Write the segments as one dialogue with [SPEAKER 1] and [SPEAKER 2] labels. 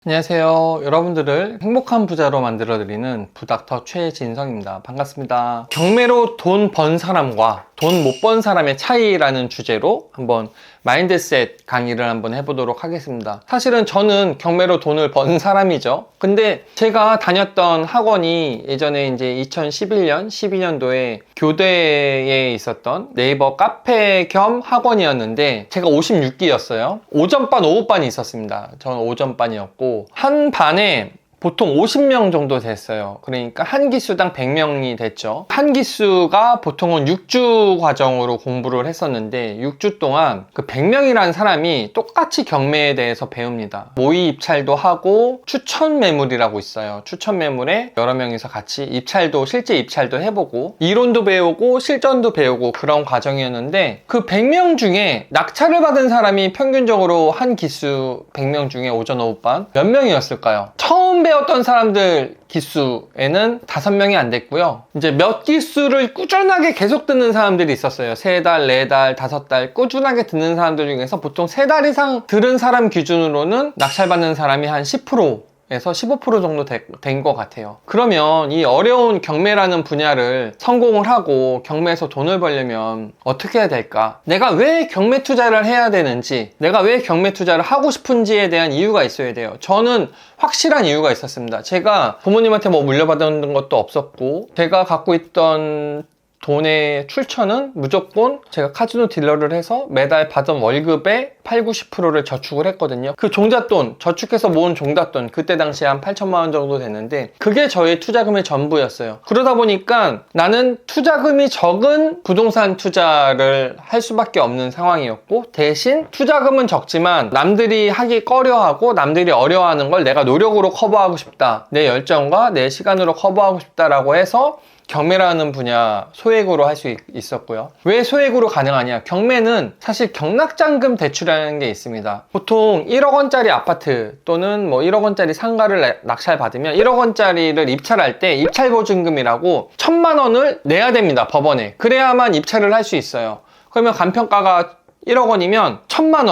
[SPEAKER 1] 안녕하세요. 여러분들을 행복한 부자로 만들어드리는 부닥터 최진성입니다. 반갑습니다. 경매로 돈 번 사람과 돈 못 번 사람의 차이라는 주제로 한번 마인드셋 강의를 한번 해보도록 하겠습니다. 사실은 저는 경매로 돈을 번 사람이죠. 근데 제가 다녔던 학원이 예전에 이제 2011년, 12년도에 교대에 있었던 네이버 카페 겸 학원이었는데 제가 56기였어요. 오전반, 오후반이 있었습니다. 저는 오전반이었고 한 반에 보통 50명 정도 됐어요. 그러니까 한 기수당 100명이 됐죠. 한 기수가 보통은 6주 과정으로 공부를 했었는데 6주 동안 그 100명이라는 사람이 똑같이 경매에 대해서 배웁니다. 모의 입찰도 하고 추천 매물이라고 있어요. 추천 매물에 여러 명이서 같이 입찰도 실제 입찰도 해보고 이론도 배우고 실전도 배우고 그런 과정이었는데 그 100명 중에 낙찰을 받은 사람이 평균적으로 한 기수 100명 중에 오전 오후반 몇 명이었을까요? 처음 배웠던 사람들 기수에는 5명이 안 됐고요. 이제 몇 기수를 꾸준하게 계속 듣는 사람들이 있었어요. 3달, 4달, 5달 꾸준하게 듣는 사람들 중에서 보통 3달 이상 들은 사람 기준으로는 낙찰받는 사람이 한 10% 에서 15% 정도 된 것 같아요. 그러면 이 어려운 경매라는 분야를 성공을 하고 경매에서 돈을 벌려면 어떻게 해야 될까? 내가 왜 경매 투자를 해야 되는지, 내가 왜 경매 투자를 하고 싶은지에 대한 이유가 있어야 돼요. 저는 확실한 이유가 있었습니다. 제가 부모님한테 뭐 물려받은 것도 없었고 제가 갖고 있던 돈의 출처는 무조건 제가 카지노 딜러를 해서 매달 받은 월급의 8, 90%를 저축을 했거든요. 그 종잣돈, 저축해서 모은 종잣돈, 그때 당시에 한 8천만 원 정도 됐는데 그게 저의 투자금의 전부였어요. 그러다 보니까 나는 투자금이 적은 부동산 투자를 할 수밖에 없는 상황이었고 대신 투자금은 적지만 남들이 하기 꺼려하고 남들이 어려워하는 걸 내가 노력으로 커버하고 싶다. 내 열정과 내 시간으로 커버하고 싶다라고 해서 경매라는 분야 소액으로 할 수 있었고요. 왜 소액으로 가능하냐? 경매는 사실 경락잔금 대출이라는 게 있습니다. 보통 1억 원짜리 아파트 또는 뭐 1억 원짜리 상가를 낙찰 받으면 1억 원짜리를 입찰할 때 입찰보증금이라고 1,000만 원을 내야 됩니다. 법원에. 그래야만 입찰을 할 수 있어요. 그러면 간평가가 1억 원이면 1,000만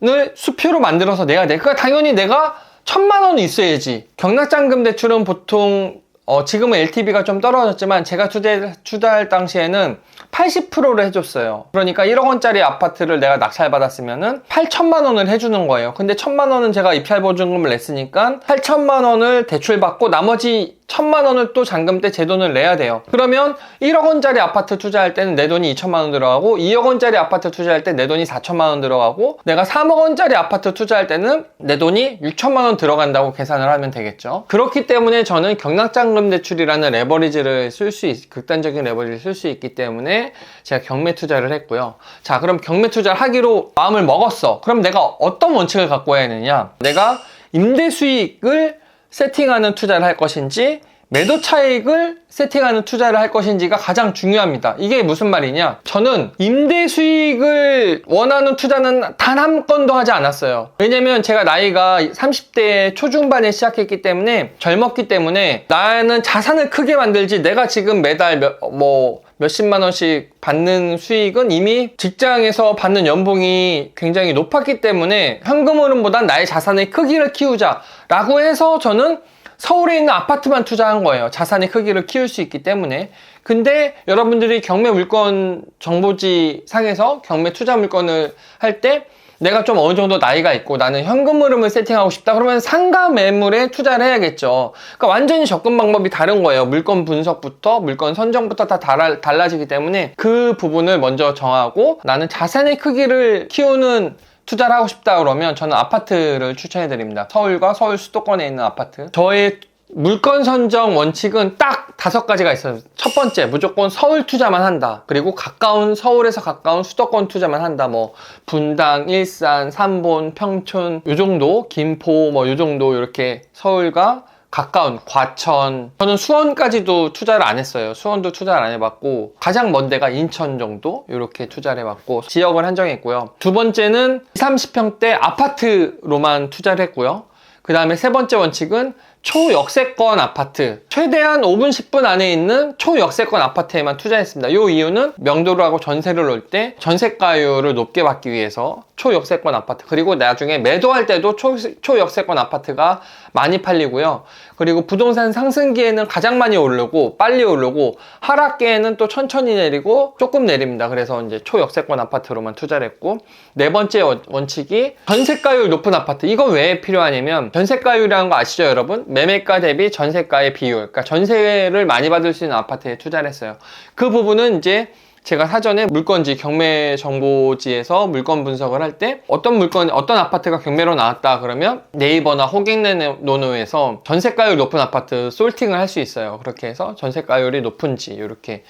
[SPEAKER 1] 원을 수표로 만들어서 내야 돼. 그러니까 당연히 내가 1,000만 원은 있어야지. 경락잔금 대출은 보통 지금은 LTV가 좀 떨어졌지만 제가 투자할 당시에는 80%를 해줬어요. 그러니까 1억 원짜리 아파트를 내가 낙찰받았으면은 8천만 원을 해주는 거예요. 근데 1,000만 원은 제가 입찰보증금을 냈으니까 8천만 원을 대출받고 나머지 1,000만 원을 또 잔금 때 제 돈을 내야 돼요. 그러면 1억 원짜리 아파트 투자할 때는 내 돈이 2천만 원 들어가고 2억 원짜리 아파트 투자할 때 내 돈이 4천만 원 들어가고 내가 3억 원짜리 아파트 투자할 때는 내 돈이 6천만 원 들어간다고 계산을 하면 되겠죠. 그렇기 때문에 저는 경락잔금 대출이라는 레버리지를 극단적인 레버리지를 쓸 수 있기 때문에 제가 경매 투자를 했고요. 자, 그럼 경매 투자를 하기로 마음을 먹었어. 그럼 내가 어떤 원칙을 갖고 해야 되느냐? 내가 임대 수익을 세팅하는 투자를 할 것인지 매도 차익을 세팅하는 투자를 할 것인지가 가장 중요합니다. 이게 무슨 말이냐? 저는 임대 수익을 원하는 투자는 단 한 건도 하지 않았어요. 왜냐면 제가 나이가 30대 초중반에 시작했기 때문에 젊었기 때문에 나는 자산을 크게 만들지 내가 지금 매달 몇십만 원씩 받는 수익은 이미 직장에서 받는 연봉이 굉장히 높았기 때문에 현금 흐름보단 나의 자산의 크기를 키우자라고 해서 저는 서울에 있는 아파트만 투자한 거예요. 자산의 크기를 키울 수 있기 때문에. 근데 여러분들이 경매 물건 정보지 상에서 경매 투자 물건을 할 때 내가 좀 어느 정도 나이가 있고 나는 현금 흐름을 세팅하고 싶다 그러면 상가 매물에 투자를 해야겠죠. 그러니까 완전히 접근 방법이 다른 거예요. 물건 분석부터 물건 선정부터 다 달라지기 때문에 그 부분을 먼저 정하고 나는 자산의 크기를 키우는 투자를 하고 싶다 그러면 저는 아파트를 추천해 드립니다. 서울과 서울 수도권에 있는 아파트. 저의 물건 선정 원칙은 딱 5가지가 있어요. 첫 번째, 무조건 서울 투자만 한다. 그리고 서울에서 가까운 수도권 투자만 한다. 뭐 분당, 일산, 삼본, 평촌 요 정도, 김포 요 정도 이렇게 서울과 가까운 과천, 저는 수원까지도 투자를 안 했어요. 수원도 투자를 안 해봤고 가장 먼 데가 인천 정도 이렇게 투자를 해봤고 지역을 한정했고요. 두 번째는 20, 30평대 아파트로만 투자를 했고요. 그 다음에 세 번째 원칙은 초역세권 아파트, 최대한 5분 10분 안에 있는 초역세권 아파트에만 투자했습니다. 이 이유는 명도를 하고 전세를 놓을 때 전세가율을 높게 받기 위해서 초역세권 아파트, 그리고 나중에 매도할 때도 초역세권 아파트가 많이 팔리고요. 그리고 부동산 상승기에는 가장 많이 오르고 빨리 오르고 하락기에는 또 천천히 내리고 조금 내립니다. 그래서 이제 초역세권 아파트로만 투자를 했고, 네 번째 원칙이 전세가율 높은 아파트. 이건 왜 필요하냐면, 전세가율이라는 거 아시죠 여러분? 매매가 대비 전세가의 비율, 그러니까 전세를 많이 받을 수 있는 아파트에 투자를 했어요. 그 부분은 이제 제가 사전에 물건지 경매 정보지에서 물건 분석을 할 때 어떤 아파트가 경매로 나왔다 그러면 네이버나 호갱노노에서 전세가율 높은 아파트 솔팅을 할 수 있어요. 그렇게 해서 전세가율이 높은지 이렇게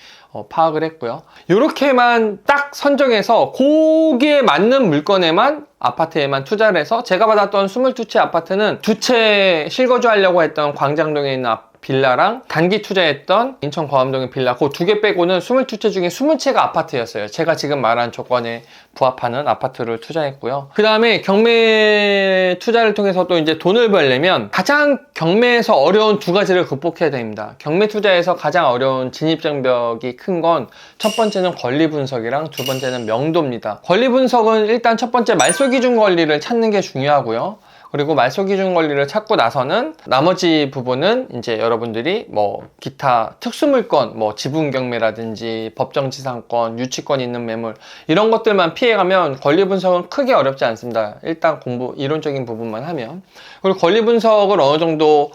[SPEAKER 1] 파악을 했고요. 이렇게만 딱 선정해서 거기에 맞는 물건에만 아파트에만 투자를 해서, 제가 받았던 22채 아파트는 2채 실거주 하려고 했던 광장동에 있는 빌라랑 단기 투자했던 인천 거암동의 빌라, 그 두 개 빼고는 22채 중에 20채가 아파트였어요. 제가 지금 말한 조건에 부합하는 아파트를 투자했고요. 그 다음에 경매 투자를 통해서 또 이제 돈을 벌려면 가장 경매에서 어려운 두 가지를 극복해야 됩니다. 경매 투자에서 가장 어려운 진입장벽이 큰 건 첫 번째는 권리 분석이랑 두 번째는 명도입니다. 권리 분석은 일단 첫 번째 말소 기준 권리를 찾는 게 중요하고요. 그리고 말소 기준 권리를 찾고 나서는 나머지 부분은 이제 여러분들이 뭐 기타 특수물건, 뭐 지분 경매라든지 법정지상권, 유치권 있는 매물, 이런 것들만 피해가면 권리 분석은 크게 어렵지 않습니다. 일단 이론적인 부분만 하면. 그리고 권리 분석을 어느 정도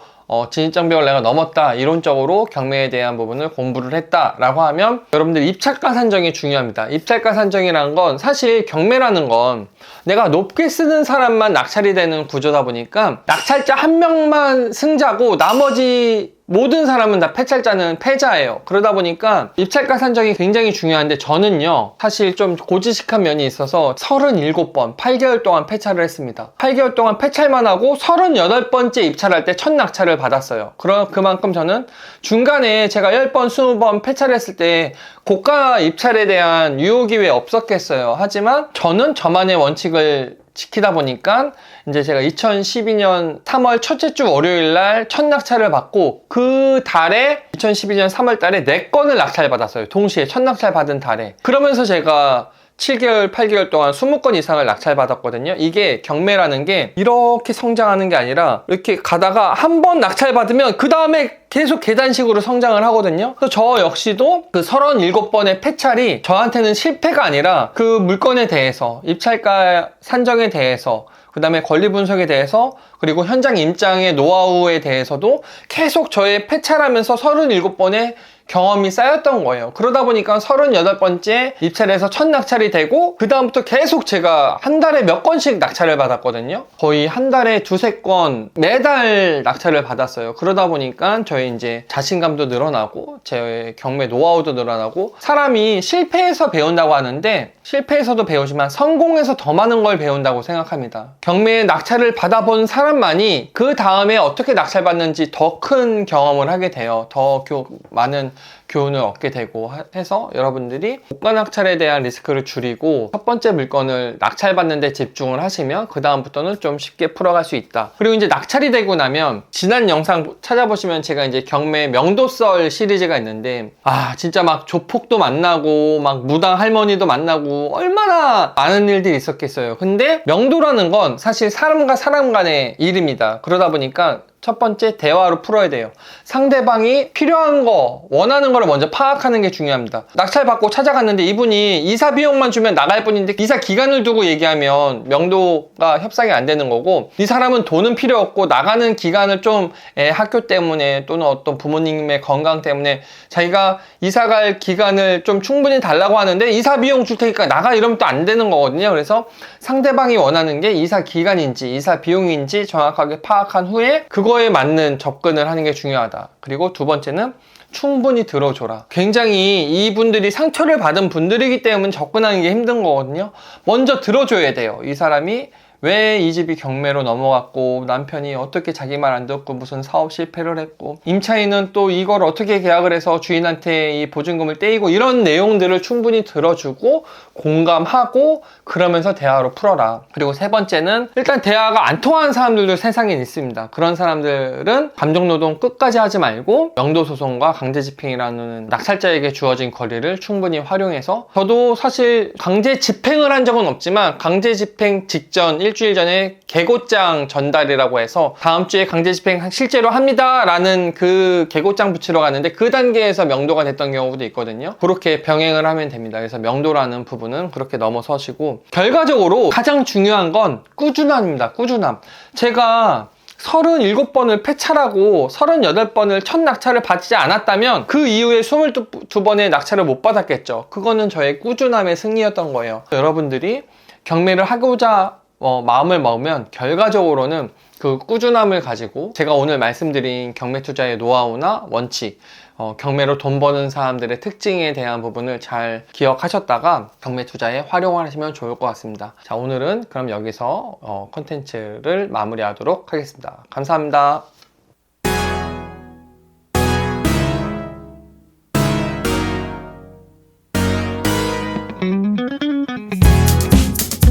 [SPEAKER 1] 진입장벽을 내가 넘었다, 이론적으로 경매에 대한 부분을 공부를 했다라고 하면 여러분들 입찰가 산정이 중요합니다. 입찰가 산정이라는 건 사실 경매라는 건 내가 높게 쓰는 사람만 낙찰이 되는 구조다 보니까 낙찰자 한 명만 승자고 나머지 모든 사람은 다 패찰자는 패자예요. 그러다 보니까 입찰가 산정이 굉장히 중요한데, 저는요 사실 좀 고지식한 면이 있어서 37번 8개월 동안 패찰을 했습니다. 8개월 동안 패찰만 하고 38번째 입찰할 때 첫 낙찰을 받았어요. 그만큼 저는 중간에 제가 10번 20번 패찰했을 때 고가 입찰에 대한 유혹이 왜 없었겠어요. 하지만 저는 저만의 원칙을 지키다 보니까 이제 제가 2012년 3월 첫째 주 월요일 날 첫 낙찰을 받고, 그 달에 2012년 3월 달에 4건을 낙찰 받았어요. 동시에 첫 낙찰 받은 달에. 그러면서 제가 7개월, 8개월 동안 20건 이상을 낙찰 받았거든요. 이게 경매라는 게 이렇게 성장하는 게 아니라 이렇게 가다가 한 번 낙찰 받으면 그 다음에 계속 계단식으로 성장을 하거든요. 그래서 저 역시도 그 37번의 패찰이 저한테는 실패가 아니라 그 물건에 대해서, 입찰가 산정에 대해서, 그 다음에 권리 분석에 대해서, 그리고 현장 임장의 노하우에 대해서도 계속 저의 패찰하면서 37번의 경험이 쌓였던 거예요. 그러다 보니까 38번째 입찰에서 첫 낙찰이 되고, 그 다음부터 계속 제가 한 달에 몇 건씩 낙찰을 받았거든요. 거의 한 달에 2-3건 매달 낙찰을 받았어요. 그러다 보니까 저의 이제 자신감도 늘어나고 제 경매 노하우도 늘어나고, 사람이 실패해서 배운다고 하는데 실패해서도 배우지만 성공해서 더 많은 걸 배운다고 생각합니다. 경매에 낙찰을 받아본 사람만이 그 다음에 어떻게 낙찰받는지 더 큰 경험을 하게 돼요. 더 많은 교훈을 얻게 되고 해서 여러분들이 고가 낙찰에 대한 리스크를 줄이고 첫 번째 물건을 낙찰받는 데 집중을 하시면 그 다음부터는 좀 쉽게 풀어갈 수 있다. 그리고 이제 낙찰이 되고 나면 지난 영상 찾아보시면 제가 이제 경매 명도썰 시리즈가 있는데, 진짜 막 조폭도 만나고 막 무당 할머니도 만나고 얼마나 많은 일들이 있었겠어요. 근데 명도라는 건 사실 사람과 사람 간의 일입니다. 그러다 보니까 첫 번째, 대화로 풀어야 돼요. 상대방이 필요한 거, 원하는 거를 먼저 파악하는 게 중요합니다. 낙찰 받고 찾아갔는데 이분이 이사 비용만 주면 나갈 뿐인데 이사 기간을 두고 얘기하면 명도가 협상이 안 되는 거고, 이 사람은 돈은 필요 없고 나가는 기간을 좀 학교 때문에 또는 어떤 부모님의 건강 때문에 자기가 이사 갈 기간을 좀 충분히 달라고 하는데 이사 비용 줄 테니까 나가, 이러면 또 안 되는 거거든요. 그래서 상대방이 원하는 게 이사 기간인지 이사 비용인지 정확하게 파악한 후에 그거에 맞는 접근을 하는 게 중요하다. 그리고 두 번째는 충분히 들어줘라. 굉장히 이분들이 상처를 받은 분들이기 때문에 접근하는 게 힘든 거거든요. 먼저 들어줘야 돼요. 이 사람이 왜 이 집이 경매로 넘어갔고 남편이 어떻게 자기 말 안 듣고 무슨 사업 실패를 했고 임차인은 또 이걸 어떻게 계약을 해서 주인한테 이 보증금을 떼이고 이런 내용들을 충분히 들어주고 공감하고 그러면서 대화로 풀어라. 그리고 세 번째는 일단 대화가 안 통하는 사람들도 세상에 있습니다. 그런 사람들은 감정노동 끝까지 하지 말고 명도소송과 강제집행이라는 낙찰자에게 주어진 권리를 충분히 활용해서 저도 사실 강제집행을 한 적은 없지만 강제집행 직전 일주일 전에 계고장 전달이라고 해서 다음 주에 강제집행 실제로 합니다 라는 그 계고장 붙이러 갔는데 그 단계에서 명도가 됐던 경우도 있거든요. 그렇게 병행을 하면 됩니다. 그래서 명도라는 부분은 그렇게 넘어서시고 결과적으로 가장 중요한 건 꾸준함입니다. 꾸준함. 제가 37번을 폐차하고 38번을 첫 낙찰을 받지 않았다면 그 이후에 22번의 낙찰을 못 받았겠죠. 그거는 저의 꾸준함의 승리였던 거예요. 여러분들이 경매를 하고자 마음을 먹으면 결과적으로는 그 꾸준함을 가지고 제가 오늘 말씀드린 경매 투자의 노하우나 원칙, 경매로 돈 버는 사람들의 특징에 대한 부분을 잘 기억하셨다가 경매 투자에 활용하시면 좋을 것 같습니다. 자, 오늘은 그럼 여기서 컨텐츠를 마무리하도록 하겠습니다. 감사합니다.